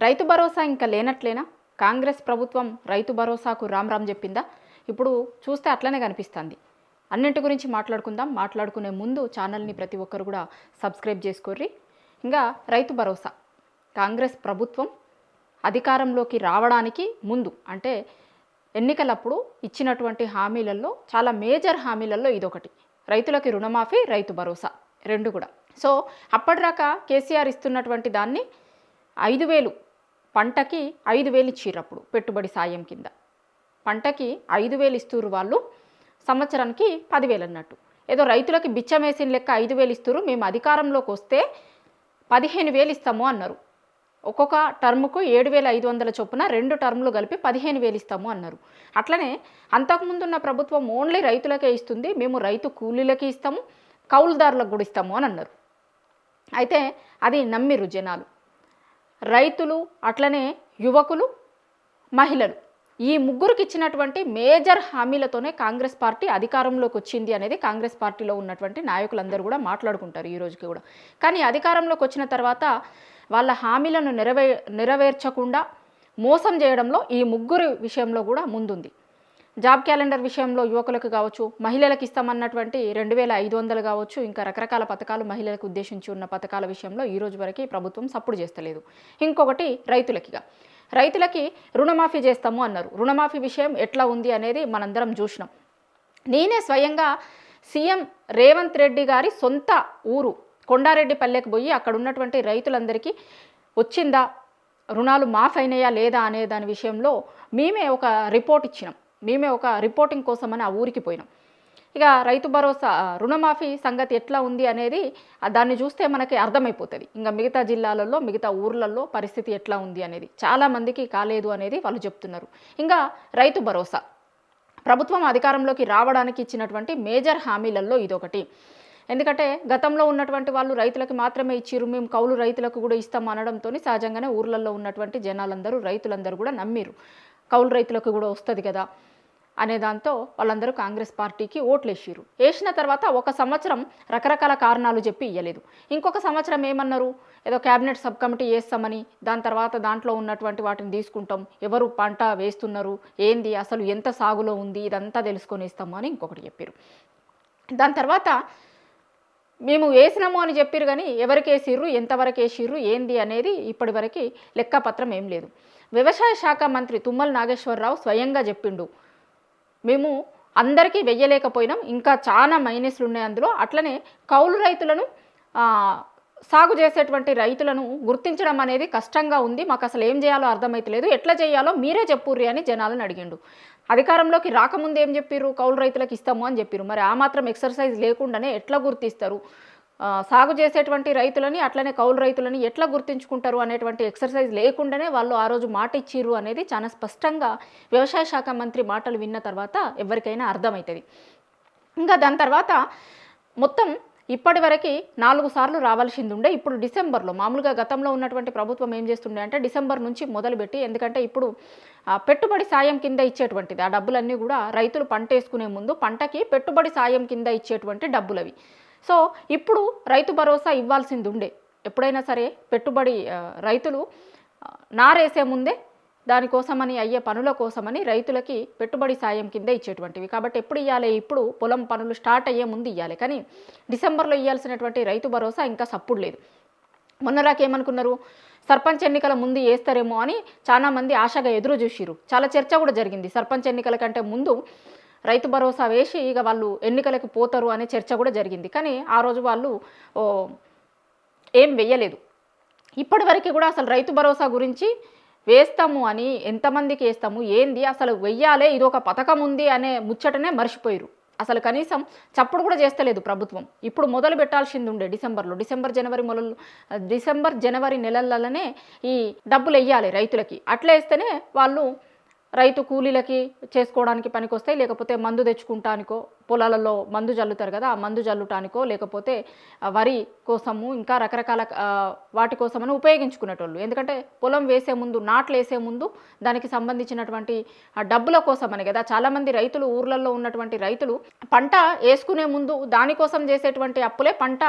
రైతు భరోసా ఇంకా లేనట్లేనా? కాంగ్రెస్ ప్రభుత్వం రైతు భరోసాకు రామ్ రామ్ చెప్పిందా? ఇప్పుడు చూస్తే అట్లనే కనిపిస్తుంది. అన్నింటి గురించి మాట్లాడుకుందాం. మాట్లాడుకునే ముందు ఛానల్ని ప్రతి ఒక్కరు కూడా సబ్స్క్రైబ్ చేసుకోర్రి. ఇంకా రైతు భరోసా కాంగ్రెస్ ప్రభుత్వం అధికారంలోకి రావడానికి ముందు అంటే ఎన్నికలప్పుడు ఇచ్చినటువంటి హామీలలో చాలా మేజర్ హామీలలో ఇదొకటి. రైతులకి రుణమాఫీ, రైతు భరోసా రెండు కూడా. సో అప్పటిదాకా కేసీఆర్ ఇస్తున్నటువంటి దాన్ని 5,000 పంటకి 5,000 ఇచ్చిర్రు. అప్పుడు పెట్టుబడి సాయం కింద పంటకి 5,000 ఇస్తున్నారు వాళ్ళు, సంవత్సరానికి 10,000 అన్నట్టు. ఏదో రైతులకి బిచ్చమేసిన లెక్క 5,000 ఇస్తున్నారు, మేము అధికారంలోకి వస్తే 15,000 ఇస్తాము అన్నారు. ఒక్కొక్క టర్ముకు 7,500 చొప్పున 2 టర్ములు కలిపి 15,000 ఇస్తాము అన్నారు. అట్లనే అంతకుముందున్న ప్రభుత్వం ఓన్లీ రైతులకే ఇస్తుంది, మేము రైతు కూలీలకి ఇస్తాము, కౌలుదారులకు కూడా ఇస్తాము అని అన్నారు. అయితే అది నమ్మిరు జనాలు. రైతులు, అట్లనే యువకులు, మహిళలు ఈ ముగ్గురికి ఇచ్చినటువంటి మేజర్ హామీలతోనే కాంగ్రెస్ పార్టీ అధికారంలోకి వచ్చింది అనేది కాంగ్రెస్ పార్టీలో ఉన్నటువంటి నాయకులందరూ కూడా మాట్లాడుకుంటారు ఈ రోజుకి కూడా. కానీ అధికారంలోకి వచ్చిన తర్వాత వాళ్ళ హామీలను నెరవేర్చకుండా మోసం చేయడంలో ఈ ముగ్గురు విషయంలో కూడా ముందుంది. జాబ్ క్యాలెండర్ విషయంలో యువకులకు కావచ్చు, మహిళలకు ఇస్తామన్నటువంటి 2,500 కావచ్చు, ఇంకా రకరకాల పథకాలు మహిళలకు ఉద్దేశించి ఉన్న పథకాల విషయంలో ఈ రోజు వరకు ప్రభుత్వం సపోర్ట్ చేస్తలేదు. ఇంకొకటి రైతులకి రుణమాఫీ చేస్తాము అన్నారు. రుణమాఫీ విషయం ఎట్లా ఉంది అనేది మనందరం చూసినాం. నేనే స్వయంగా సీఎం రేవంత్ రెడ్డి గారి సొంత ఊరు కొండారెడ్డిపల్లెకి పోయి అక్కడ ఉన్నటువంటి రైతులందరికీ వచ్చిందా, రుణాలు మాఫ్ అయినాయా లేదా అనే దాని విషయంలో మేమే ఒక రిపోర్ట్ ఇచ్చినాం. మేమే ఒక రిపోర్టింగ్ కోసమని ఆ ఊరికి పోయినాం. ఇక రైతు భరోసా రుణమాఫీ సంగతి ఎట్లా ఉంది అనేది దాన్ని చూస్తే మనకి అర్థమైపోతుంది. ఇంకా మిగతా జిల్లాలలో, మిగతా ఊర్లలో పరిస్థితి ఎట్లా ఉంది అనేది. చాలామందికి కాలేదు అనేది వాళ్ళు చెప్తున్నారు. ఇంకా రైతు భరోసా ప్రభుత్వం అధికారంలోకి రావడానికి ఇచ్చినటువంటి మేజర్ హామీలలో ఇదొకటి. ఎందుకంటే గతంలో ఉన్నటువంటి వాళ్ళు రైతులకు మాత్రమే ఇచ్చిర్రు, మేము కౌలు రైతులకు కూడా ఇస్తాం అనడంతో సహజంగానే ఊర్లలో ఉన్నటువంటి జనాలందరూ, రైతులందరూ కూడా నమ్మిరు. కౌలు రైతులకు కూడా వస్తుంది కదా అనే దాంతో వాళ్ళందరూ కాంగ్రెస్ పార్టీకి ఓట్లు వేసిర్రు. వేసిన తర్వాత ఒక సంవత్సరం రకరకాల కారణాలు చెప్పి ఇవ్వలేదు. ఇంకొక సంవత్సరం ఏమన్నారు, ఏదో క్యాబినెట్ సబ్ కమిటీ వేస్తామని, దాని తర్వాత దాంట్లో ఉన్నటువంటి వాటిని తీసుకుంటాం, ఎవరు పంట వేస్తున్నారు, ఏంది అసలు ఎంత సాగులో ఉంది ఇదంతా తెలుసుకొని ఇస్తాము అని ఇంకొకటి చెప్పారు. దాని తర్వాత మేము వేసినాము అని చెప్పారు, కానీ ఎవరికి వేసిర్రు, ఎంతవరకు వేసిర్రు, ఏంది అనేది ఇప్పటివరకు లెక్కపత్రం ఏం లేదు. వ్యవసాయ శాఖ మంత్రి తుమ్మల నాగేశ్వరరావు స్వయంగా చెప్పిండు, మేము అందరికీ వెయ్యలేకపోయినాం, ఇంకా చాలా మైనస్లు ఉన్నాయి అందులో. అట్లనే కౌలు రైతులను, సాగు చేసేటువంటి రైతులను గుర్తించడం అనేది కష్టంగా ఉంది, మాకు అసలు ఏం చేయాలో అర్థమైతలేదు, ఎట్లా చేయాలో మీరే చెప్పుర్రి అని జనాలను అడిగిండు. అధికారంలోకి రాకముందు ఏం చెప్పారు, కౌలు రైతులకు ఇస్తాము అని చెప్పారు. మరి ఆ మాత్రం ఎక్సర్సైజ్ లేకుండానే ఎట్లా గుర్తిస్తారు, సాగు చేసేటువంటి రైతులని అట్లనే కౌలు రైతులని ఎట్లా గుర్తించుకుంటారు అనేటువంటి ఎక్సర్సైజ్ లేకుండానే వాళ్ళు ఆ రోజు మాట ఇచ్చిర్రు అనేది చాలా స్పష్టంగా వ్యవసాయ శాఖ మంత్రి మాటలు విన్న తర్వాత ఎవరికైనా అర్థమవుతుంది. ఇంకా దాని తర్వాత మొత్తం ఇప్పటి వరకు 4 సార్లు రావాల్సింది ఉండే, ఇప్పుడు డిసెంబర్లో, మామూలుగా గతంలో ఉన్నటువంటి ప్రభుత్వం ఏం చేస్తుండే అంటే డిసెంబర్ నుంచి మొదలుపెట్టి, ఎందుకంటే ఇప్పుడు పెట్టుబడి సాయం కింద ఇచ్చేటువంటిది ఆ డబ్బులన్నీ కూడా రైతులు పంట వేసుకునే ముందు పంటకి పెట్టుబడి సాయం కింద ఇచ్చేటువంటి డబ్బులు అవి. సో ఇప్పుడు రైతు భరోసా ఇవ్వాల్సింది ఉండే, ఎప్పుడైనా సరే పెట్టుబడి రైతులు నారేసే ముందే దానికోసమని అయ్యే పనుల కోసమని రైతులకి పెట్టుబడి సాయం కింద ఇచ్చేటువంటివి. కాబట్టి ఎప్పుడు ఇవ్వాలి, ఇప్పుడు పొలం పనులు స్టార్ట్ అయ్యే ముందు ఇవ్వాలి. కానీ డిసెంబర్లో ఇవ్వాల్సినటువంటి రైతు భరోసా ఇంకా సప్పుడు లేదు. మొన్నరాకేమనుకున్నారు, సర్పంచ్ ఎన్నికల ముందు వేస్తారేమో అని చాలామంది ఆశగా ఎదురు చూసిరు. చాలా చర్చ కూడా జరిగింది, సర్పంచ్ ఎన్నికల కంటే ముందు రైతు భరోసా వేసి ఇక వాళ్ళు ఎన్నికలకు పోతారు అనే చర్చ కూడా జరిగింది. కానీ ఆ రోజు వాళ్ళు ఏం వెయ్యలేదు. ఇప్పటి వరకు కూడా అసలు రైతు భరోసా గురించి వేస్తాము అని, ఎంతమందికి వేస్తాము, ఏంది అసలు వెయ్యాలే, ఇది ఒక పథకం ఉంది అనే ముచ్చటనే మర్చిపోయారు. అసలు కనీసం చప్పుడు కూడా చేస్తలేదు ప్రభుత్వం. ఇప్పుడు మొదలు పెట్టాల్సింది ఉండే డిసెంబర్ జనవరి నెలలనే ఈ డబ్బులు వెయ్యాలి రైతులకి. అట్లా వేస్తేనే వాళ్ళు రైతు కూలీలకి చేసుకోవడానికి పనికొస్తాయి, లేకపోతే మందు తెచ్చుకుంటానికో, పొలాలలో మందు జల్లుతారు కదా, ఆ మందు జల్లుటానికో, లేకపోతే వరి కోసము ఇంకా రకరకాల వాటి కోసమని ఉపయోగించుకునేటోళ్ళు. ఎందుకంటే పొలం వేసే ముందు, నాట్లు వేసే ముందు దానికి సంబంధించినటువంటి డబ్బుల కోసమని కదా. చాలామంది రైతులు, ఊర్లలో ఉన్నటువంటి రైతులు పంట వేసుకునే ముందు దానికోసం చేసేటువంటి అప్పులే పంట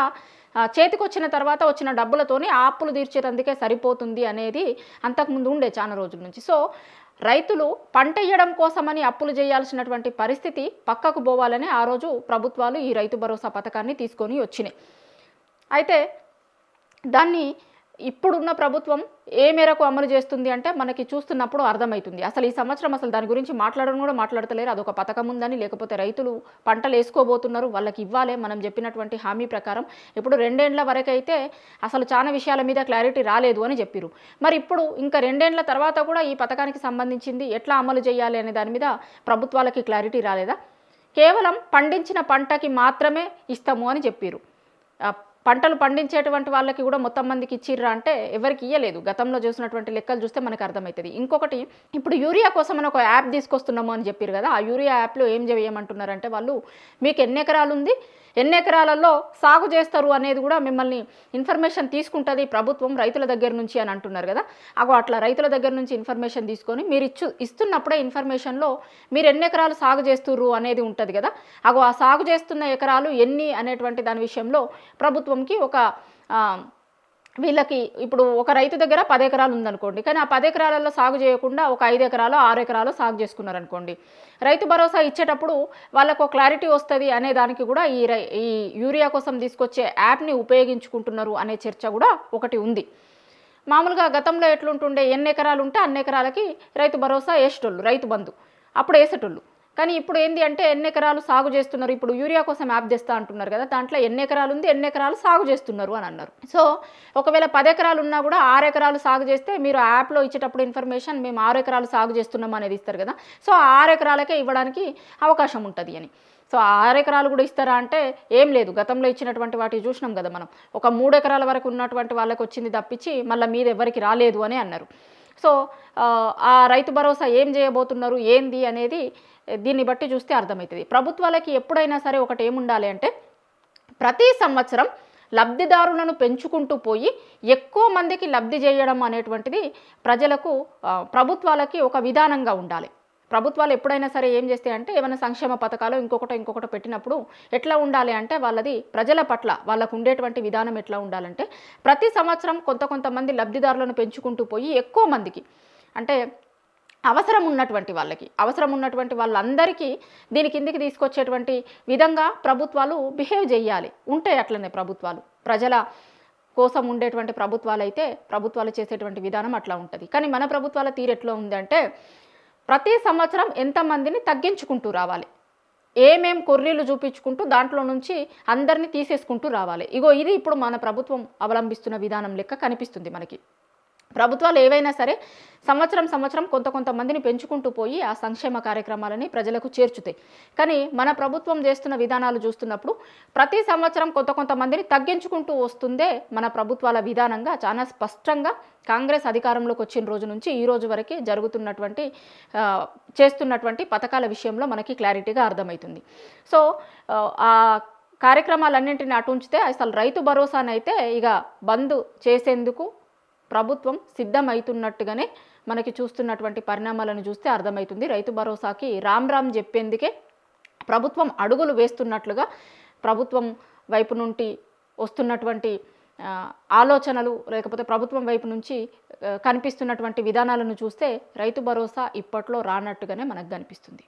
చేతికొచ్చిన తర్వాత వచ్చిన డబ్బులతోని ఆ అప్పులు తీర్చేటందుకే సరిపోతుంది అనేది అంతకుముందు ఉండే చాలా రోజుల నుంచి. సో రైతులు పంట వేయడం కోసమని అప్పులు చేయాల్సినటువంటి పరిస్థితి పక్కకు పోవాలని ఆ రోజు ప్రభుత్వాలు ఈ రైతు భరోసా పథకాన్ని తీసుకొని వచ్చినాయి. అయితే దాన్ని ఇప్పుడున్న ప్రభుత్వం ఏ మేరకు అమలు చేస్తుంది అంటే మనకి చూస్తున్నప్పుడు అర్థమవుతుంది. అసలు ఈ సంవత్సరం అసలు దాని గురించి మాట్లాడడం కూడా మాట్లాడతలేరు. అదొక పథకం ఉందని, లేకపోతే రైతులు పంటలు వేసుకోబోతున్నారు, వాళ్ళకి ఇవ్వాలి మనం చెప్పినటువంటి హామీ ప్రకారం. ఇప్పుడు 2 ఏళ్ల వరకైతే అసలు చాలా విషయాల మీద క్లారిటీ రాలేదు అని చెప్పారు. మరి ఇప్పుడు ఇంకా 2 ఏళ్ల తర్వాత కూడా ఈ పథకానికి సంబంధించింది ఎట్లా అమలు చేయాలి అనే దాని మీద ప్రభుత్వాలకి క్లారిటీ రాలేదా? కేవలం పండించిన పంటకి మాత్రమే ఇస్తాము అని చెప్పారు. పంటలు పండించేటువంటి వాళ్ళకి కూడా మొత్తం మందికి ఇచ్చిర్రా అంటే ఎవరికి ఇయ్యలేదు. గతంలో చూసినటువంటి లెక్కలు చూస్తే మనకు అర్థమవుతుంది. ఇంకొకటి, ఇప్పుడు యూరియా కోసం అని ఒక యాప్ తీసుకొస్తున్నాము అని చెప్పారు కదా. ఆ యూరియా యాప్లో ఏం చేయమంటున్నారంటే వాళ్ళు మీకు ఎన్ని ఎకరాలు ఉంది, ఎన్ని ఎకరాలలో సాగు చేస్తారు అనేది కూడా మిమ్మల్ని ఇన్ఫర్మేషన్ తీసుకుంటుంది ప్రభుత్వం రైతుల దగ్గర నుంచి అని అంటున్నారు కదా. అట్లా రైతుల దగ్గర నుంచి ఇన్ఫర్మేషన్ తీసుకొని మీరు ఇస్తున్నప్పుడే ఇన్ఫర్మేషన్లో మీరు ఎన్ని ఎకరాలు సాగు చేస్తుర్రు అనేది ఉంటుంది కదా. ఆ సాగు చేస్తున్న ఎకరాలు ఎన్ని అనేటువంటి దాని విషయంలో ప్రభుత్వంకి ఒక వీళ్ళకి ఇప్పుడు ఒక రైతు దగ్గర 10 ఎకరాలు ఉందనుకోండి, కానీ ఆ 10 ఎకరాలలో సాగు చేయకుండా ఒక 5 ఎకరాలు 6 ఎకరాలు సాగు చేసుకున్నారనుకోండి, రైతు భరోసా ఇచ్చేటప్పుడు వాళ్ళకు క్లారిటీ వస్తుంది అనే దానికి కూడా ఈ యూరియా కోసం తీసుకొచ్చే యాప్ని ఉపయోగించుకుంటున్నారు అనే చర్చ కూడా ఒకటి ఉంది. మామూలుగా గతంలో ఎట్లుంటుండే, ఎన్ని ఎకరాలు ఉంటే అన్ని ఎకరాలకి రైతు భరోసా వేసేటోళ్ళు, రైతు బంధు అప్పుడు వేసేటోళ్ళు. కానీ ఇప్పుడు ఏంది అంటే ఎన్ని ఎకరాలు సాగు చేస్తున్నారు, ఇప్పుడు యూరియా కోసం యాప్ చేస్తా అంటున్నారు కదా, దాంట్లో ఎన్ని ఎకరాలు ఉంది, ఎన్ని ఎకరాలు సాగు చేస్తున్నారు అని అన్నారు. సో ఒకవేళ 10 ఎకరాలు ఉన్నా కూడా 6 ఎకరాలు సాగు చేస్తే మీరు ఆ యాప్లో ఇచ్చేటప్పుడు ఇన్ఫర్మేషన్ మేము 6 ఎకరాలు సాగు చేస్తున్నాం అనేది ఇస్తారు కదా. సో 6 ఎకరాలకే ఇవ్వడానికి అవకాశం ఉంటుంది అని. సో 6 ఎకరాలు కూడా ఇస్తారా అంటే ఏం లేదు. గతంలో ఇచ్చినటువంటి వాటిని చూసినాం కదా మనం. ఒక 3 ఎకరాల వరకు ఉన్నటువంటి వాళ్ళకి వచ్చింది తప్పించి మళ్ళీ మీద ఎవరికి రాలేదు అని అన్నారు. సో ఆ రైతు భరోసా ఏం చేయబోతున్నారు ఏంది అనేది దీన్ని బట్టి చూస్తే అర్థమవుతుంది. ప్రభుత్వాలకి ఎప్పుడైనా సరే ఒకటి ఏముండాలి అంటే ప్రతి సంవత్సరం లబ్ధిదారులను పెంచుకుంటూ పోయి ఎక్కువ మందికి లబ్ధి చేయడం అనేటువంటిది ప్రజలకు ప్రభుత్వాలకి ఒక విధానంగా ఉండాలి. ప్రభుత్వాలు ఎప్పుడైనా సరే ఏం చేస్తాయంటే ఏమైనా సంక్షేమ పథకాలు ఇంకొకటి పెట్టినప్పుడు ఎట్లా ఉండాలి అంటే వాళ్ళది ప్రజల పట్ల వాళ్ళకు ఉండేటువంటి విధానం ఎట్లా ఉండాలంటే ప్రతి సంవత్సరం కొంతమంది లబ్ధిదారులను పెంచుకుంటూ పోయి ఎక్కువ మందికి అంటే అవసరం ఉన్నటువంటి వాళ్ళందరికీ దీని కిందికి తీసుకొచ్చేటువంటి విధంగా ప్రభుత్వాలు బిహేవ్ చేయాలి. ఉంటాయి అట్లనే ప్రభుత్వాలు, ప్రజల కోసం ఉండేటువంటి ప్రభుత్వాలు అయితే ప్రభుత్వాలు చేసేటువంటి విధానం అట్లా ఉంటుంది. కానీ మన ప్రభుత్వాల తీరు ఎట్లా ఉందంటే ప్రతి సంవత్సరం ఎంతమందిని తగ్గించుకుంటూ రావాలి, ఏమేం కొర్రీలు చూపించుకుంటూ దాంట్లో నుంచి అందరినీ తీసేసుకుంటూ రావాలి. ఇది ఇప్పుడు మన ప్రభుత్వం అవలంబిస్తున్న విధానం లెక్క కనిపిస్తుంది మనకి. ప్రభుత్వాలు ఏవైనా సరే సంవత్సరం కొంతమందిని పెంచుకుంటూ పోయి ఆ సంక్షేమ కార్యక్రమాలని ప్రజలకు చేర్చుతాయి. కానీ మన ప్రభుత్వం చేస్తున్న విధానాలు చూస్తున్నప్పుడు ప్రతి సంవత్సరం కొంతమందిని తగ్గించుకుంటూ వస్తుందే మన ప్రభుత్వాల విధానంగా చాలా స్పష్టంగా కాంగ్రెస్ అధికారంలోకి వచ్చిన రోజు నుంచి ఈ రోజు వరకు చేస్తున్నటువంటి పథకాల విషయంలో మనకి క్లారిటీగా అర్థమవుతుంది. సో ఆ కార్యక్రమాలన్నింటినీ అటుంచితే అసలు రైతు భరోసానైతే ఇక బంద్ చేసేందుకు ప్రభుత్వం సిద్ధమవుతున్నట్టుగానే మనకి చూస్తున్నటువంటి పరిణామాలను చూస్తే అర్థమవుతుంది. రైతు భరోసాకి రామ్ చెప్పేందుకే ప్రభుత్వం అడుగులు వేస్తున్నట్లుగా ప్రభుత్వం వైపు నుండి వస్తున్నటువంటి ఆలోచనలు లేకపోతే ప్రభుత్వం వైపు నుంచి కనిపిస్తున్నటువంటి విధానాలను చూస్తే రైతు భరోసా ఇప్పట్లో రానట్టుగానే మనకు కనిపిస్తుంది.